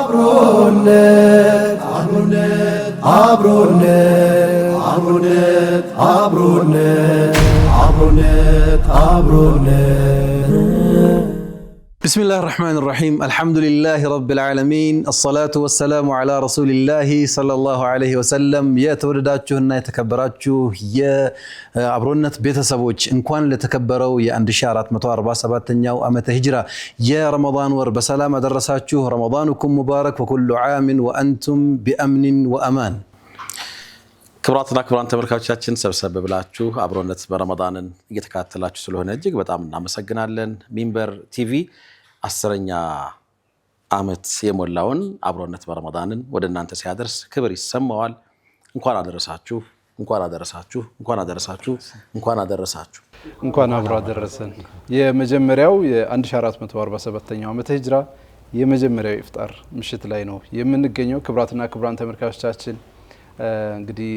አብሮነት አብሮነት አብሮነት አብሮነት አብሮነት አብሮነት አብሮነት بسم الله الرحمن الرحيم الحمد لله رب العالمين الصلاة والسلام على رسول الله صلى الله عليه وسلم يا تولداتችሁና የተከበራችሁ የአብሮነት ቤተሰቦች እንኳን ለተከበረው የ1447ኛው ዓመተ ሂጅራ የረመዳን ወር በሰላም አደረሳችሁ ረመዳኑኩም ሙባረክ وكل عام وانتم بامن وامان ክብራትና ክብራን ተመልካቾቻችን ሰብሰብ ብላችሁ አብሮነት በረመዳንን እየተከታተላችሁ ስለሆነ እጅግ በጣም እናመሰግናለን ሚንበር ቲቪ 10ኛ ዓመት የሞላውን አብሮነት በረመዳንን ወደናንተ ሲያደርስ ክብር ይሰማዋል እንኳን አደረሳችሁ እንኳን አደረሳችሁ እንኳን አደረሳችሁ እንኳን አደረሳችሁ እንኳን አብሮ አደረሰን የመጀመሪያው የ1447ኛው ዓመተ ሂጅራ የመጀመሪያው ኢፍጣር ምሽት ላይ ነው የምንገኘው ክብራትና ክብራን ተመልካቾቻችን እንግዲህ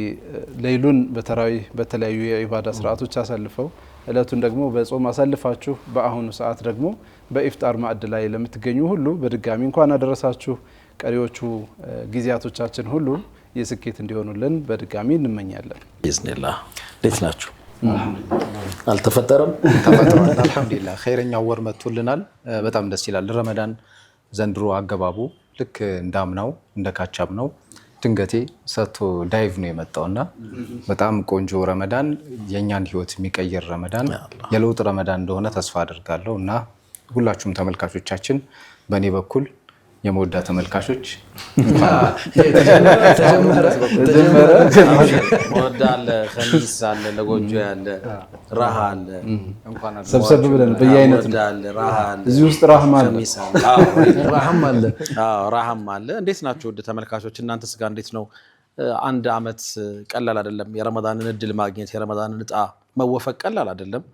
ሌሉን በተራዊ በተለያዩ የኢባዳ ስርዓቶች አሳልፈው እለቱን ደግሞ በጾም አሳልፋችሁ በአሁኑ ሰዓት ደግሞ በኢፍጣር ማዕድ ላይ ለምትገኙ ሁሉ በድጋሚ እንኳን አደረሳችሁ ቀሪዎቹ ጊዜያቶቻችን ሁሉ የስኬት እንዲሆኑልን በድጋሚ እንመኛለን باذنillah እንዴት ናችሁ አልተፈጠረም ተፈጥሯል አልহামዱሊላህ ኸይረኛው ወር መጥቶልናል በጣም ደስ ይላል ረመዳን ዘንድሮ አገባቡ ልክ እንዳምናው እንደካቻም ነው ድንገቴ ሰቶ ዳይቭ ነው የመጣውና በጣም ቆንጆ ረመዳን የኛን ህይወት የሚቀየር ረመዳን የለውጥ ረመዳን እንደሆነ ተስፋ አደርጋለሁ እና ሁላችሁም ተመልካቾቻችን በኔ በኩል የሞዳ ተመልካቾች ተጀመረ ሞዳ አለ ኸሚስ አለ ለጎጆ ያለ ራሃ አለ እንኳን ሰብሰብ ብለን በየአይነት ነው እዚህ ውስጥ ራህማ አለ ራህማ አለ ራህማ አለ እንዴት ናችሁ ወደ ተመልካቾች እናንተስ ጋር እንዴት ነው አንድ አመት ቀላል አይደለም የረመዳንን እድል ማግኘት የረመዳንን ዕጣ መወፈቅ ቀላል አይደለም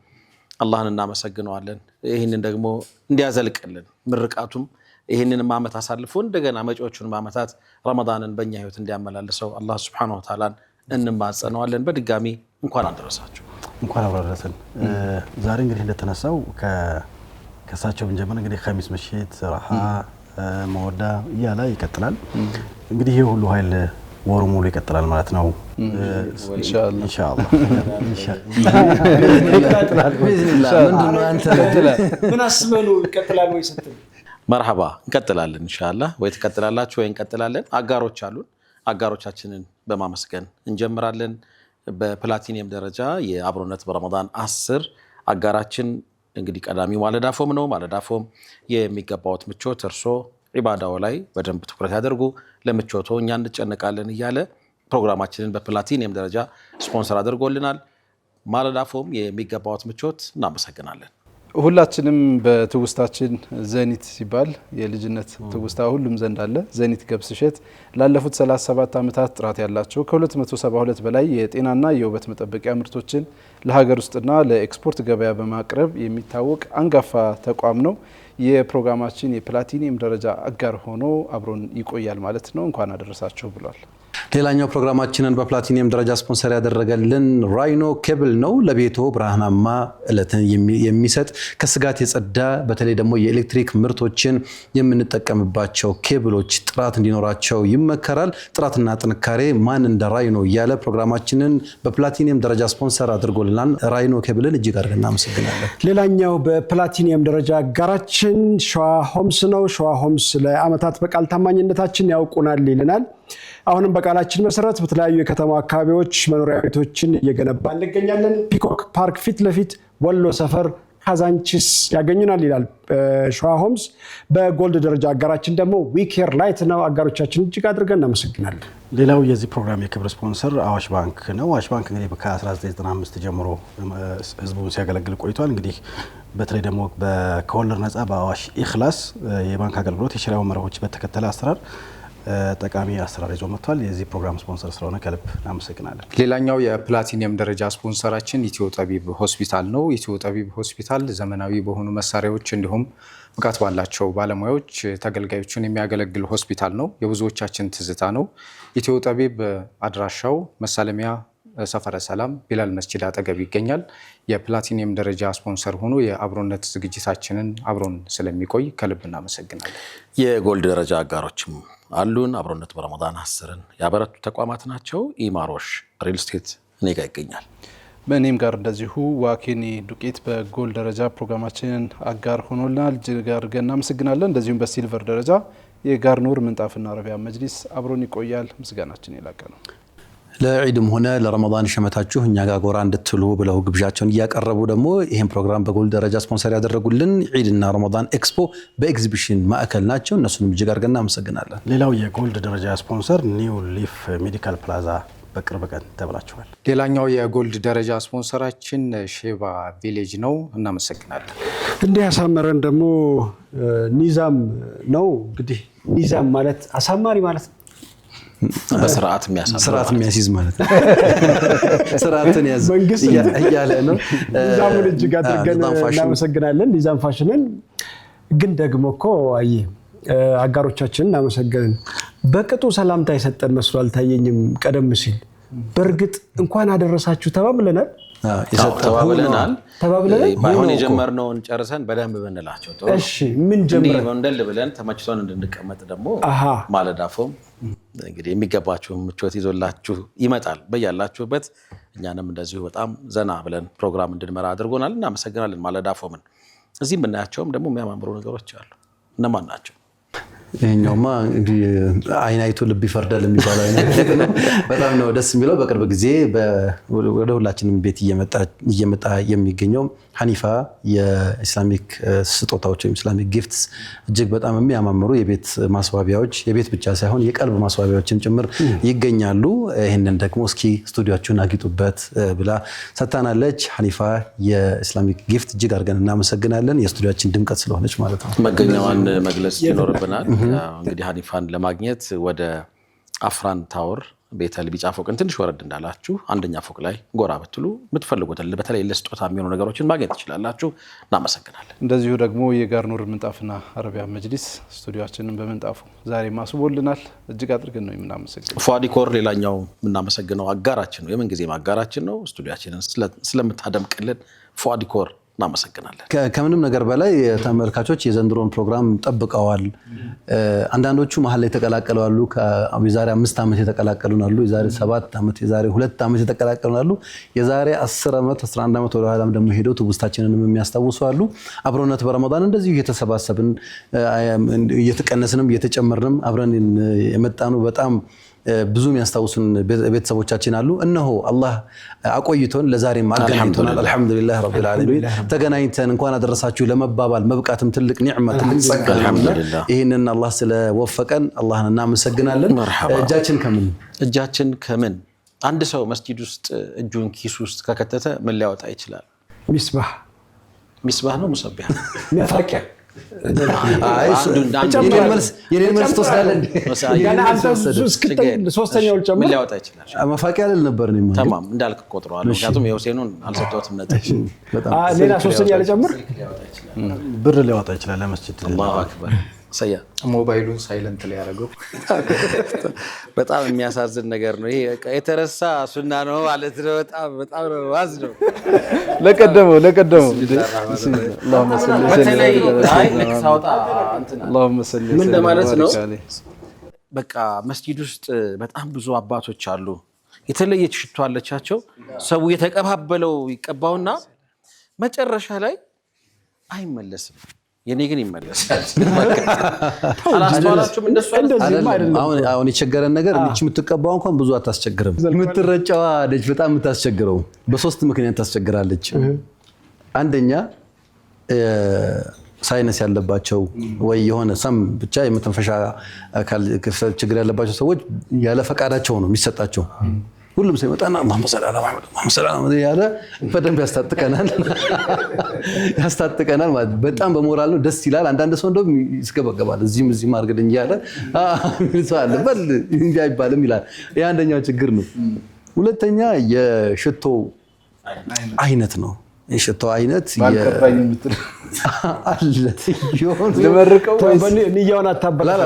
አላህን እናመሰግነዋለን ይሄንን ደግሞ እንዲያዘልቅልን ምርቃቱም ይሄንን ማመት አሳልፎ እንደገና መጪዎቹን ማመታት ረመዳንን በእኛ ህይወት እንዲያመላልሰው አላህ Subhanahu Wa Ta'ala እንማጸነዋለን በድጋሚ እንኳን አደረሳችሁ እንኳን አብራራሰን ዛሬ እንግዲህ እንደተነሳው ከሳቸው ብንጀምር እንግዲህ ኸሚስ ምሽት ራሃ መወዳ ያላ ይቀጥላል እንግዲህ ይሄ ሁሉ ኃይል ወሩ ሙሉ ይቀጥላል ማለት ነው ኢንሻአላህ ይቀጥላል ምንድነው አንተ ምን አስመኑ ይቀጥላል ወይ ስትል መርሐባ እንቀጥላለን ኢንሻአላህ ወይ ተቀጥላላችሁ ወይ እንቀጥላለን አጋሮች አሉን አጋሮቻችንን በማመስገን እንጀምራለን በፕላቲኒየም ደረጃ የአብሮነት በረመዳን 10 አጋራችን እንግዲህ ቀዳሚው ማለዳፎም ነው ማለዳፎም የሚገባውት ምቾት እርሶ ኢባዳው ላይ በደንብ ትኩረት ያደርጉ ለምቾቶ እኛ እንጨነቃለን ይያለ ፕሮግራማችንን በፕላቲኒየም ደረጃ ስፖንሰር አድርጎልናል ማለዳፎም የሚገባውት ምቾት እናመሰግናለን ሁላችንም በትውስታችን ዘኒት ሲባል የልጅነት ትውስታ ሁሉም ዘንድ አለ ዘኒት ገብስሸት ላለፉት 37 ዓመታት ጥራት ያላቸው ከ272 በላይ የጤናና የውበት መጠበቂያ ምርቶችን ለሀገር ውስጥና ለኤክስፖርት ገበያ በማቅረብ የሚታወቅ አንጋፋ ተቋም ነው የፕሮግራማችን የፕላቲኒየም ደረጃ አጋር ሆኖ አብሮን ይቆያል ማለት ነው እንኳን አደረሳችሁ ብሏል ሌላኛው ፕሮግራማችንን በፕላቲኒየም ደረጃ ስፖንሰር ያደረገልን ራይኖ ኬብል ነው ለቤቶ ብርሃናማ እለትን የሚሰጥ ከስጋት የጸዳ በተለይ ደግሞ የኤሌክትሪክ ምርቶችን የምንጠቀምባቸው ኬብሎች ጥራት እንዲኖራቸው ይመከራል ጥራትና ጥንካሬ ማን እንደ ራይኖ ያለ ፕሮግራማችንን በፕላቲኒየም ደረጃ ስፖንሰር አድርጎልናል ራይኖ ኬብልን እጅግ አድርገን እናመሰግናለን ሌላኛው በፕላቲኒየም ደረጃ አጋራችን ሸዋ ሆምስ ነው ሸዋ ሆምስ ለአመታት በቃል ታማኝነታችን ያውቁናል ይልናል አሁንም በቃላችን መሰረት በተለያዩ የከተማ አካባቢዎች መኖሪያ ቤቶችን እየገነባ እንገኛለን ፒኮክ ፓርክ ፊት ለፊት ወሎ ሰፈር ካዛንቺስ ያገኙናል ይላል ሸዋ ሆምስ በጎልድ ደረጃ አጋራችን ደግሞ ዊኬር ላይት ነው አጋሮቻችን እጅግ አድርገን እናመሰግናለን ሌላው የዚህ ፕሮግራም የክብር ስፖንሰር አዋሽ ባንክ ነው አዋሽ ባንክ እንግዲህ ከ1995 ጀምሮ ህዝቡን ሲያገለግል ቆይቷል እንግዲህ በተለይ ደግሞ በከወለድ ነፃ በአዋሽ ኢኽላስ የባንክ አገልግሎት የሸሪዓ መርሆች በተከተለ አሰራር ጠቃሚ አሰራር ይዞ መጥቷል የዚህ ፕሮግራም ስፖንሰር ስለሆነ ከልብ እናመሰግናለን ሌላኛው የፕላቲኒየም ደረጃ ስፖንሰራችን ኢትዮ ጠቢብ ሆስፒታል ነው ኢትዮ ጠቢብ ሆስፒታል ዘመናዊ በሆኑ መሳሪያዎች እንዲሁም ብቃት ባላቸው ባለሙያዎች ተገልጋዮችን የሚያገለግል ሆስፒታል ነው የብዙዎቻችን ትዝታ ነው ኢትዮ ጠቢብ አድራሻው መሳለሚያ ሰፈረ ሰላም ቢላል መስጂድ አጠገብ ይገኛል። የፕላቲኒየም ደረጃ ስፖንሰር ሆኖ የአብሮነት ዝግጅታችንን አብሮን ስለሚቆይ ከልብ እናመሰግናለን። የጎልድ ደረጃ አጋሮችም አሉን። አብሮነት በረመዳን 10ን ያበረቱ ተቋማት ናቸው። ኢማሮሽ ሪል ስቴት እኔ ጋር ይገኛል። በእኔም ጋር እንደዚሁ ዋኬኒ ዱቄት በጎልድ ደረጃ ፕሮግራማችንን አጋር ሆኖልናል። እጅግ አድርገን እናመሰግናለን። እንደዚሁም በሲልቨር ደረጃ የጋርኑር ምንጣፍና አረቢያ መጅሊስ አብሮን ይቆያል። ምስጋናችን የላቀ ነው። ለዒድም ሆነ ለረመዳን ሸመታችሁ እኛ ጋር ጎራ እንድትሉ ብለው ግብዣቸውን እያቀረቡ ደግሞ ይህን ፕሮግራም በጎልድ ደረጃ ስፖንሰር ያደረጉልን ዒድና ረመዳን ኤክስፖ በኤግዚቢሽን ማዕከል ናቸው። እነሱንም እጅግ አድርገን እናመሰግናለን። ሌላው የጎልድ ደረጃ ስፖንሰር ኒው ሊፍ ሜዲካል ፕላዛ በቅርብ ቀን ተብላችኋል። ሌላኛው የጎልድ ደረጃ ስፖንሰራችን ሼባ ቪሌጅ ነው። እናመሰግናለን። እንዲህ ያሳመረን ደግሞ ኒዛም ነው። እንግዲህ ኒዛም ማለት አሳማሪ ማለት ነው። በስርዓት የሚያስይዝ ማለት ነው። ስርዓትን ያዝ እያለ ነው። ኒዛምን እጅግ አድርገን እናመሰግናለን። ኒዛም ፋሽንን ግን ደግሞ እኮ አጋሮቻችንን እናመሰግናለን። በቅጡ ሰላምታ የሰጠን መስሎ አልታየኝም። ቀደም ሲል በእርግጥ እንኳን አደረሳችሁ ተባብለናል። ባይሆን የጀመርነውን ጨርሰን በደንብ ብንላቸው ጥሩ። እሺ ምን ጀምረን ወንደል ብለን ተመችቶን እንድንቀመጥ ደግሞ ማለዳፎም እንግዲህ የሚገባችሁ ምቾት ይዞላችሁ ይመጣል በያላችሁበት። እኛንም እንደዚሁ በጣም ዘና ብለን ፕሮግራም እንድንመራ አድርጎናል። እናመሰግናለን ማለዳፎምን። እዚህም ብናያቸውም ደግሞ የሚያማምሩ ነገሮች አሉ። እነማን ናቸው? ይሄኛውማ እንግዲህ አይን አይቶ ልብ ይፈርዳል የሚባለው አይነት ነው። በጣም ነው ደስ የሚለው። በቅርብ ጊዜ ወደ ሁላችንም ቤት እየመጣ የሚገኘው ሐኒፋ የኢስላሚክ ስጦታዎች ወይም ኢስላሚክ ጊፍትስ እጅግ በጣም የሚያማምሩ የቤት ማስዋቢያዎች፣ የቤት ብቻ ሳይሆን የቀልብ ማስዋቢያዎችን ጭምር ይገኛሉ። ይህንን ደግሞ እስኪ ስቱዲዮአችሁን አጊጡበት ብላ ሰጥታናለች። ሐኒፋ የኢስላሚክ ጊፍት እጅግ አድርገን እናመሰግናለን። የስቱዲዮአችን ድምቀት ስለሆነች ማለት ነው። መገኛዋን መግለጽ ይኖርብናል። እንግዲህ ሐኒፋን ለማግኘት ወደ አፍራን ታወር ቤተል ቢጫ ፎቅን ትንሽ ወረድ እንዳላችሁ አንደኛ ፎቅ ላይ ጎራ ብትሉ የምትፈልጉትን በተለይ ለስጦታ የሚሆኑ ነገሮችን ማግኘት ትችላላችሁ። እናመሰግናለን። እንደዚሁ ደግሞ የጋርኑር ምንጣፍና አረቢያ መጅሊስ ስቱዲዮአችንን በምንጣፉ ዛሬ ማስቦልናል። እጅግ አድርገን ነው የምናመሰግነው። ፏዲኮር ሌላኛው የምናመሰግነው አጋራችን ነው፣ የምንጊዜም አጋራችን ነው። ስቱዲዮአችንን ስለምታደምቅልን ፏዲኮር እናመሰግናለን። ከምንም ነገር በላይ ተመልካቾች የዘንድሮን ፕሮግራም ጠብቀዋል። አንዳንዶቹ መሀል ላይ የተቀላቀሉ አሉ። የዛሬ 5 ዓመት የተቀላቀሉ አሉ። የዛሬ 7 ዓመት፣ የዛሬ 2 ዓመት የተቀላቀሉ አሉ። የዛሬ 10 ዓመት 11 ዓመት ወደ ኋላም ደግሞ ሄደው ትውስታችንንም የሚያስታውሱ አሉ። አብሮነት በረመዳን እንደዚሁ እየተሰባሰብን እየተቀነስንም እየተጨመርንም አብረን የመጣኑ በጣም ብዙ የሚያስታውሱን ቤተሰቦቻችን አሉ። እነሆ አላህ አቆይቶን ለዛሬም አገናኝቶናል። አልሐምዱሊላህ ረቢል ዓለሚን። ተገናኝተን እንኳን አደረሳችሁ ለመባባል መብቃትም ትልቅ ኒዕማ፣ ትልቅ ጸጋ ነው። ይህንን አላህ ስለወፈቀን አላህን እናመሰግናለን። እጃችን ከምን አንድ ሰው መስጂድ ውስጥ እጁን ኪስ ውስጥ ከከተተ ምን ሊያወጣ ይችላል? ሚስባህ ነው ሙሰቢያ መፋቂያ። የኔን መልስ ትወስዳለህ እንዴ? ሶስተኛውን ጨምር። ምን ሊያወጣ ይችላል? መፋቂያ አይደል ነበር ነው ማለት። ተማም እንዳልክ ቆጥረዋለሁ። ምክንያቱም የሁሴኑን አልሰጠሁትም ነጥብ። ሌላ ሶስተኛ ልጨምር። ብር ሊያወጣ ይችላል ለመስጂድ። አላሁ አክበር። ሰያ ሞባይሉን ሳይለንት ላይ ያደረገው በጣም የሚያሳዝን ነገር ነው። ይሄ የተረሳ ሱና ነው ማለት ነው። በጣም ነው ዋዝ ነው። ለቀደመው በተለይ አይ ለክሳውጣ ምን ለማለት ነው? በቃ መስጂድ ውስጥ በጣም ብዙ አባቶች አሉ። የተለየች ሽቶ አለቻቸው። ሰው የተቀባበለው ይቀባውና መጨረሻ ላይ አይመለስም። የኔ ግን ይመለሳል። አላስተዋላችሁም? እንደሱ አይደለም። አሁን የቸገረን ነገር እቺ የምትቀባው እንኳን ብዙ አታስቸግርም። የምትረጨዋ ልጅ በጣም የምታስቸግረው በሶስት ምክንያት ታስቸግራለች። አንደኛ ሳይነስ ያለባቸው ወይ የሆነ ሰም ብቻ የመተንፈሻ አካል ችግር ያለባቸው ሰዎች ያለ ፈቃዳቸው ነው የሚሰጣቸው። ሁሉም ሰው ይመጣና አላሁመ ሰሊ ዐላ ሙሐመድ አላሁመ ሰሊ ዐላ ሙሐመድ ያለ በደንብ ያስታጥቀናል ማለት በጣም በሞራል ነው። ደስ ይላል። አንዳንድ ሰው እንደውም ይስገበገባል። እዚህም አድርግልኝ እያለ ይልሳል። በል እንጂ አይባልም ይላል። ያ አንደኛው ችግር ነው። ሁለተኛ የሽቶ አይነት ነው። የሽቶ አይነት ንያውን አታበላል።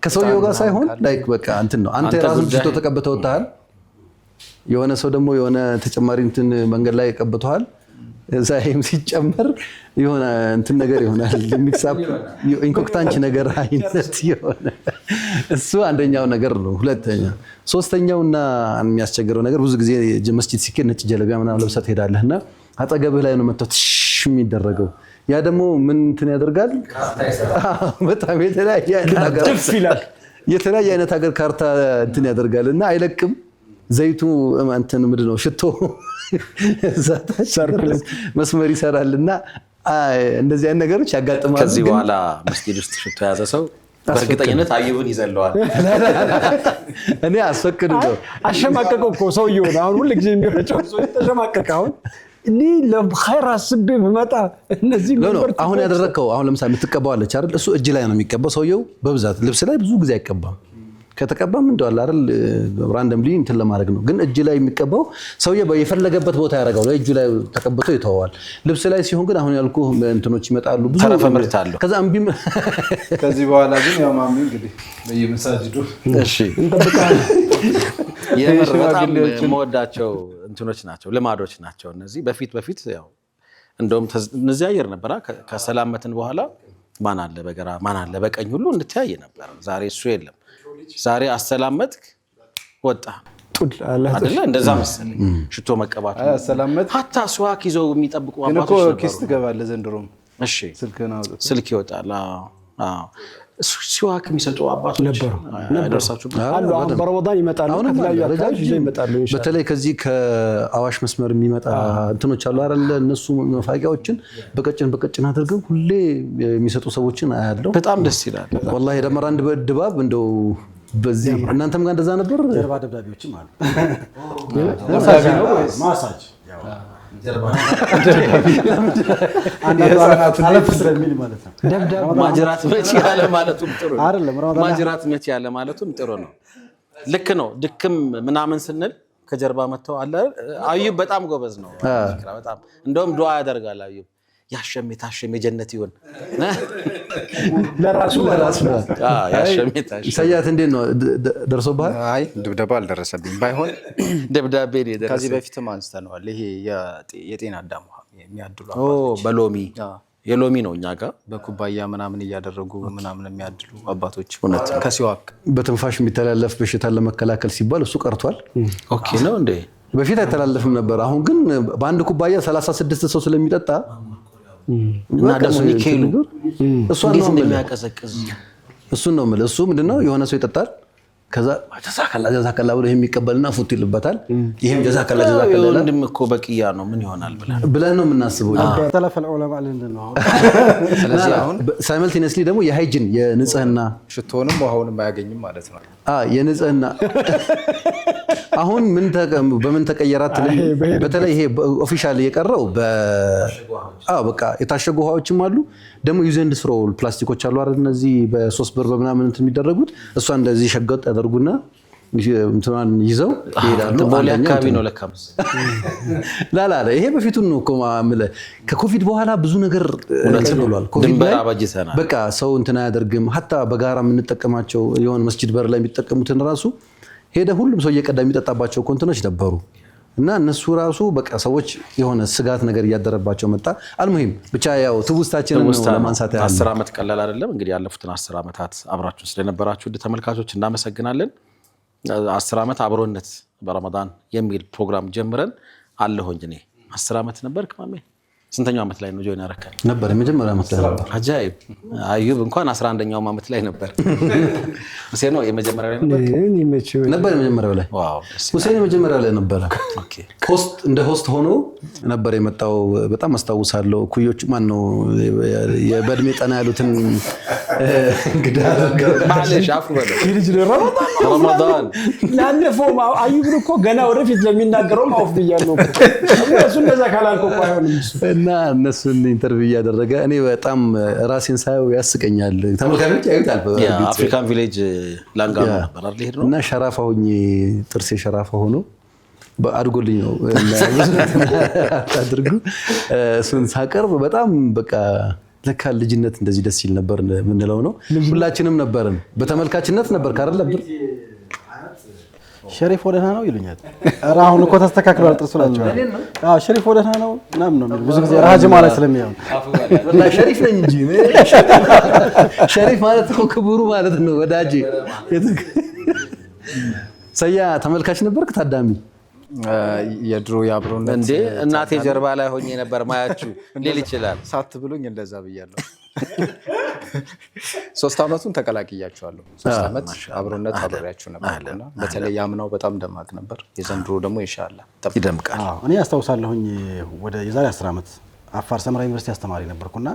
ከሰውየው ጋር ሳይሆን ላይክ በቃ እንትን ነው። አንተ የራስህን ሽቶ ተቀብተህ ወጥተሃል። የሆነ ሰው ደግሞ የሆነ ተጨማሪ እንትን መንገድ ላይ ቀብቷል። እዛይም ሲጨመር የሆነ እንትን ነገር ይሆናል ሚክስ አፕ ኢንኮክታንች ነገር አይነት የሆነ እሱ አንደኛው ነገር ነው። ሁለተኛ ሶስተኛውና የሚያስቸግረው ነገር ብዙ ጊዜ መስጂድ ሲኬድ ነጭ ጀለቢያ ምናምን ለብሰህ ትሄዳለህና አጠገብህ ላይ ነው መጥቶ የሚደረገው። ያ ደግሞ ምን እንትን ያደርጋል? በጣም የተለያየ አይነት ሀገር ካርታ እንትን ያደርጋልና አይለቅም። ዘይቱ እንትን ምንድን ነው ሽቶ መስመር ይሰራልና እንደዚህ አይነት ነገሮች ያጋጥማሉ። ከዚህ በኋላ መስጊድ ውስጥ ሽቶ የያዘ ሰው በእርግጠኝነት አዩብን ይዘለዋል። እኔ አስፈቅድለው አሸማቀቀው እኮ ሰውዬው አሁን ሁሉ ጊዜ የሚረጨው ሰው ተሸማቀቀ። አሁን እኔ ለኸይር አስቤ ብመጣ እነዚህ ነው አሁን ያደረከው። አሁን ለምሳሌ የምትቀባው አለች አይደል? እሱ እጅ ላይ ነው የሚቀባው። ሰውየው በብዛት ልብስ ላይ ብዙ ጊዜ አይቀባም። ከተቀባም እንደው አለ አይደል ራንደምሊ እንትን ለማድረግ ነው። ግን እጅ ላይ የሚቀባው ሰውየው የፈለገበት ቦታ ያደርጋው እጁ ላይ ተቀብቶ ይተዋል። ልብስ ላይ ሲሆን ግን አሁን ያልኩ እንትኖች ይመጣሉ፣ ብዙ ተረፈ ምርት አለው። ከዛ እምቢም ከዚህ በኋላ ግን ያው ማሚ እንግዲህ በየመሳጅዱ እሺ የምር በጣም የምወዳቸው እንትኖች ናቸው፣ ልማዶች ናቸው እነዚህ። በፊት ያው እንደውም እነዚህ አየር ነበራ። ከሰላመትን በኋላ ማን አለ በግራ ማን አለ በቀኝ ሁሉ እንተያየ ነበር። ዛሬ እሱ የለም። ዛሬ አሰላመትክ ወጣ አይደለ? እንደዛ መሰለኝ ሽቶ መቀባት አሰላመት ሀታ ስዋክ ይዘው የሚጠብቁ አባቶች ነበሩ። ኪስ ትገባለህ ዘንድሮም። እሺ ስልክ ይወጣል። ሲዋክ የሚሰጡ አባቶች ነበሩ። ደርሳችሁ አሉ። በረመዳን ይመጣሉ፣ ከተለያዩ አካባቢዎች ይዘው ይመጣሉ። በተለይ ከዚህ ከአዋሽ መስመር የሚመጣ እንትኖች አሉ አይደል? እነሱ መፋቂያዎችን በቀጭን አድርገው ሁሌ የሚሰጡ ሰዎችን አያለው። በጣም ደስ ይላል ወላሂ። የደመራ አንድ ድባብ እንደው በዚህ እናንተም ጋር እንደዛ ነበር። ጀርባ ደብዳቤዎችም አሉ። ማሳጅ ማጅራት መቼ ያለ ማለቱም ጥሩ ነው። ልክ ነው። ድክም ምናምን ስንል ከጀርባ መተው አለ። አዩብ በጣም ጎበዝ ነው። በጣም እንደውም ዱዓ ያደርጋል አዩብ። ያሸሜ ታሸሜ ጀነት ይሁን ለራሱ ያሸሜ ታሸሜ። ሰያት እንዴት ነው ደርሶብሃል? አይ ድብደባ አልደረሰብኝ። ባይሆን ደብዳቤ ነው ከዚህ በፊትም አንስተነዋል። ይሄ የጤና አዳም የሚያድሉ በሎሚ የሎሚ ነው እኛ ጋር በኩባያ ምናምን እያደረጉ ምናምን የሚያድሉ አባቶች እውነት ከሲዋክ በትንፋሽ የሚተላለፍ በሽታን ለመከላከል ሲባል እሱ ቀርቷል። ኦኬ ነው እንዴ? በፊት አይተላለፍም ነበር። አሁን ግን በአንድ ኩባያ 36 ሰው ስለሚጠጣ እና ደግሞ ኒኬሉ እሷን ነው የሚያቀዘቅዝ። እሱን ነው የምልህ። እሱ ምንድነው የሆነ ሰው ይጠጣል፣ ከዛ ጀዛከላ ብሎ የሚቀበልና ፉት ይልበታል። ይሄም ጀዛከላ ወንድም እኮ በቂያ ነው ምን ይሆናል ብለህ ነው የምናስበው። ተለፈል ዑለማ ለምንድነው? ስለዚህ አሁን ሳይመልቲነስሊ ደግሞ የሃይጂን የንጽህና ሽቶንም ውሃውንም አያገኝም ማለት ነው። የንጽህና አሁን በምን ተቀየራት? በተለይ ይሄ ኦፊሻል የቀረው በቃ የታሸጉ ውሃዎችም አሉ። ደግሞ ዩዝ ኤንድ ስሮ ፕላስቲኮች አሉ አይደል? እነዚህ በ3 ብር በምናምን እንትን የሚደረጉት እሷ እንደዚህ ሸገጥ ያደርጉና እንትናን ይዘው ይሄዳሉ። ቦሌ አካባቢ ነው ለካምስ ላላ ይሄ በፊቱን ነው እኮ ማምለ ከኮቪድ በኋላ ብዙ ነገር ተብሏል። ኮቪድ ላይ በቃ ሰው እንትና ያደርግም ሀታ በጋራ የምንጠቀማቸው የሆነ መስጂድ በር ላይ የሚጠቀሙትን ራሱ ሄደ ሁሉም ሰው እየቀዳ የሚጠጣባቸው ኮንተኖች ነበሩ እና እነሱ ራሱ በቃ ሰዎች የሆነ ስጋት ነገር እያደረባቸው መጣ። አልሙሂም ብቻ ያው ትውስታችንን ነው ለማንሳት ያለው 10 ዓመት ቀላል አይደለም። እንግዲህ ያለፉትን 10 ዓመታት አብራችሁ ስለነበራችሁ ተመልካቾች እናመሰግናለን። 10 ዓመት አብሮነት በረመዳን የሚል ፕሮግራም ጀምረን አለሁኝ እኔ 10 ዓመት ነበርክ ማሜ? ስንተኛው ዓመት ላይ ነው ጆይን ያረከን? ነበር የመጀመሪያ ዓመት ላይ ነበር። አጃይብ። አዩብ እንኳን 11ኛው ዓመት ላይ ነበር። ሁሴን ነው የመጀመሪያው ላይ ነበር የመጀመሪያው ላይ። ዋው ሁሴን የመጀመሪያው ላይ ነበር። ኦኬ እንደ ሆስት ሆኖ ነበር የመጣው። በጣም አስታውሳለሁ። ኩዮቹ ማን ነው በእድሜ ጠና ያሉትን እንግዳ ማለሽ አፉ በለው ልጅ ረመዳን ላለፈው አዩብን እኮ ገና ወደፊት ለሚናገረው አውፍ ብያለሁ እሱ እንደዛ ካላልኩ እኮ አይሆንም። እና እነሱን ኢንተርቪው እያደረገ እኔ በጣም ራሴን ሳየው ያስቀኛል። ተመልካቾች ያዩታል። አፍሪካን ቪሌጅ ላንጋኖ ነበር አይደል? ሄድ ነው እና ሸራፋ ሆኜ ጥርሴ ሸራፋ ሆኖ አድጎልኝ ነው አድርጉ እሱን ሳቀርብ በጣም በቃ ለካ ልጅነት እንደዚህ ደስ ይል ነበር የምንለው ነው። ሁላችንም ነበርን። በተመልካችነት ነበር ካረል ነበር ሸሪፍ ወደና ነው ይሉኛል። ኧረ አሁን እኮ ተስተካክሏል ጥርሱላቸው። አዎ ሸሪፍ ወደና ነው ምናምን ነው ብዙ ጊዜ ራጅ ማለት ስለሚያው ወላሂ ሸሪፍ ነኝ እንጂ ሸሪፍ ማለት እኮ ክቡሩ ማለት ነው ወዳጄ። ሰያ ተመልካች ነበርክ ታዳሚ? የድሮ የአብሮነት እንዴ እናቴ ጀርባ ላይ ሆኜ ነበር ማያችሁ ሊል ይችላል። ሳት ብሎኝ እንደዛ ብያለሁ። 3 ዓመቱን ተቀላቅያቸዋለሁ። 3 ዓመት አብሮነት አብሬያችሁ ነበርና በተለይ ያምናው በጣም ደማቅ ነበር። የዘንድሮ ደግሞ ኢንሻአላህ ይደምቃል። እኔ አስታውሳለሁኝ ወደ የዛሬ 10 ዓመት አፋር ሰመራ ዩኒቨርሲቲ አስተማሪ ነበርኩና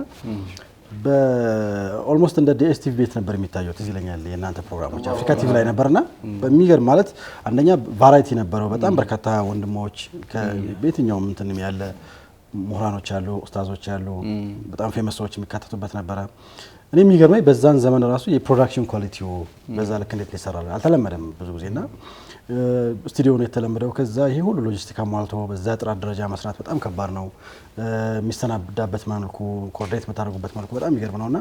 በኦልሞስት እንደ ዲኤስቲቪ ቤት ነበር የሚታየው። ትዝ ይለኛል የእናንተ ፕሮግራሞች አፍሪካ ቲቪ ላይ ነበርና በሚገርም ማለት አንደኛ ቫራይቲ ነበረው። በጣም በርካታ ወንድሞች ከቤትኛው እንትንም ያለ ምሁራኖች አሉ፣ ኡስታዞች አሉ፣ በጣም ፌመስ ሰዎች የሚካተቱበት ነበረ። እኔ የሚገርመኝ በዛን ዘመን ራሱ የፕሮዳክሽን ኳሊቲው በዛ ልክ እንዴት ይሰራል አልተለመደም ብዙ ጊዜና ስቱዲዮ ነው የተለመደው። ከዛ ይሄ ሁሉ ሎጂስቲክ አሟልቶ በዛ ጥራት ደረጃ መስራት በጣም ከባድ ነው። የሚሰናዳበት መልኩ ኮርዲኔት የምታደርጉበት መልኩ በጣም ይገርም ነውና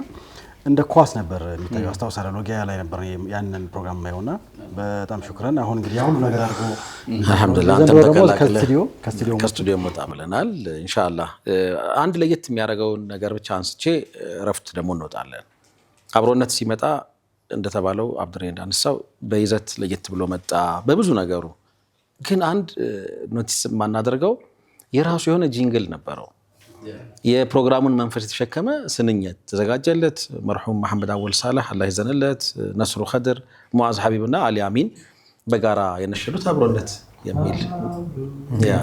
እንደ ኳስ ነበር የሚታየው። አስታውሳለሁ ሎጊያ ላይ ነበር ያንን ፕሮግራም ማየውና በጣም ሹክራን። አሁን እንግዲህ ሁሉ ነገር አድርጎ አልহামዱሊላህ አንተ ተቀላቀለ ከስቱዲዮ መጣ ብለናል። ኢንሻአላህ አንድ ለየት የሚያደርገው ነገር ብቻ አንስቼ ረፍት ደግሞ እንወጣለን። አብሮነት ሲመጣ እንደተባለው አብድሬ እንዳነሳው በይዘት ለየት ብሎ መጣ በብዙ ነገሩ። ግን አንድ ኖቲስ ማናደርገው የራሱ የሆነ ጂንግል ነበረው። የፕሮግራሙን መንፈስ የተሸከመ ስንኘት ተዘጋጀለት። መርሁም መሐመድ አወል ሳላህ አላህ ይዘንለት፣ ነስሩ ኸድር፣ ሙአዝ ሐቢብና አሊ አሚን በጋራ የነሸዱት አብሮነት የሚል ያ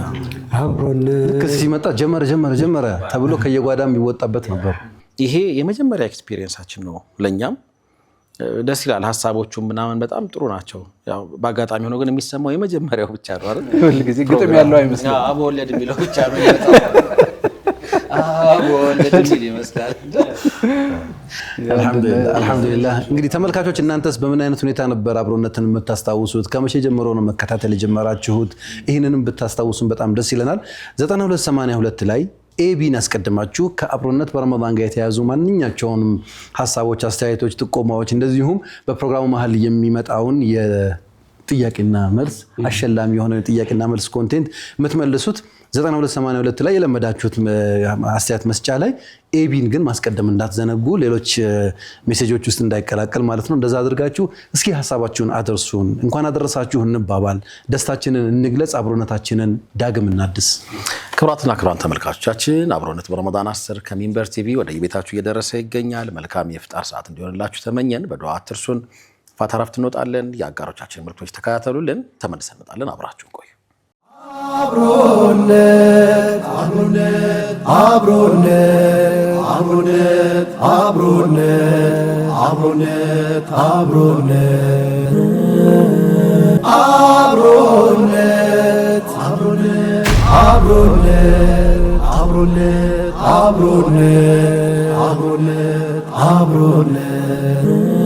አብሮነት ሲመጣ ጀመረ ተብሎ ከየጓዳ የሚወጣበት ነበር። ይሄ የመጀመሪያ ኤክስፒሪየንሳችን ነው ለኛም ደስ ይላል። ሀሳቦቹ ምናምን በጣም ጥሩ ናቸው። ያው በአጋጣሚ ሆኖ ግን የሚሰማው የመጀመሪያው ብቻ ነው አይደል? ሁሉ ጊዜ ግጥም ያለው አይመስልም። አቦ ወለድ የሚለው ብቻ ነው የሚመጣው። አቦ ወለድ የሚል ይመስላል። አልহামዱሊላህ። እንግዲህ ተመልካቾች እናንተስ በምን አይነት ሁኔታ ነበር አብሮነትን የምታስታውሱት? ከመቼ ጀምሮ ነው መከታተል የጀመራችሁት? ይህንንም ብታስታውሱን በጣም ደስ ይለናል። 9282 ላይ ኤቢን አስቀድማችሁ ከአብሮነት በረመዳን ጋር የተያዙ ማንኛቸውንም ሀሳቦች፣ አስተያየቶች፣ ጥቆማዎች እንደዚሁም በፕሮግራሙ መሀል የሚመጣውን የጥያቄና መልስ አሸላሚ የሆነ የጥያቄና መልስ ኮንቴንት የምትመልሱት 9282 ላይ የለመዳችሁት አስተያየት መስጫ ላይ ኤቢን ግን ማስቀደም እንዳትዘነጉ፣ ሌሎች ሜሴጆች ውስጥ እንዳይቀላቀል ማለት ነው። እንደዛ አድርጋችሁ እስኪ ሀሳባችሁን አድርሱን። እንኳን አደረሳችሁ እንባባል፣ ደስታችንን እንግለጽ፣ አብሮነታችንን ዳግም እናድስ። ክቡራትና ክቡራን ተመልካቾቻችን አብሮነት በረመዳን 10 ከሚንበር ቲቪ ወደ የቤታችሁ እየደረሰ ይገኛል። መልካም የፍጣር ሰዓት እንዲሆንላችሁ ተመኘን። በዱዓ አትርሱን። ፋታ ረፍት እንወጣለን። የአጋሮቻችን ምርቶች ተከታተሉልን። ተመልሰን እንመጣለን። አብራችሁ ቆዩ። አብሮነት አብሮነት አብሮነት አብሮነት አብሮነት አብሮነት አብሮነት አብሮነት አብሮነት አብሮነት አብሮነት አብሮነት አብሮነት አብሮነት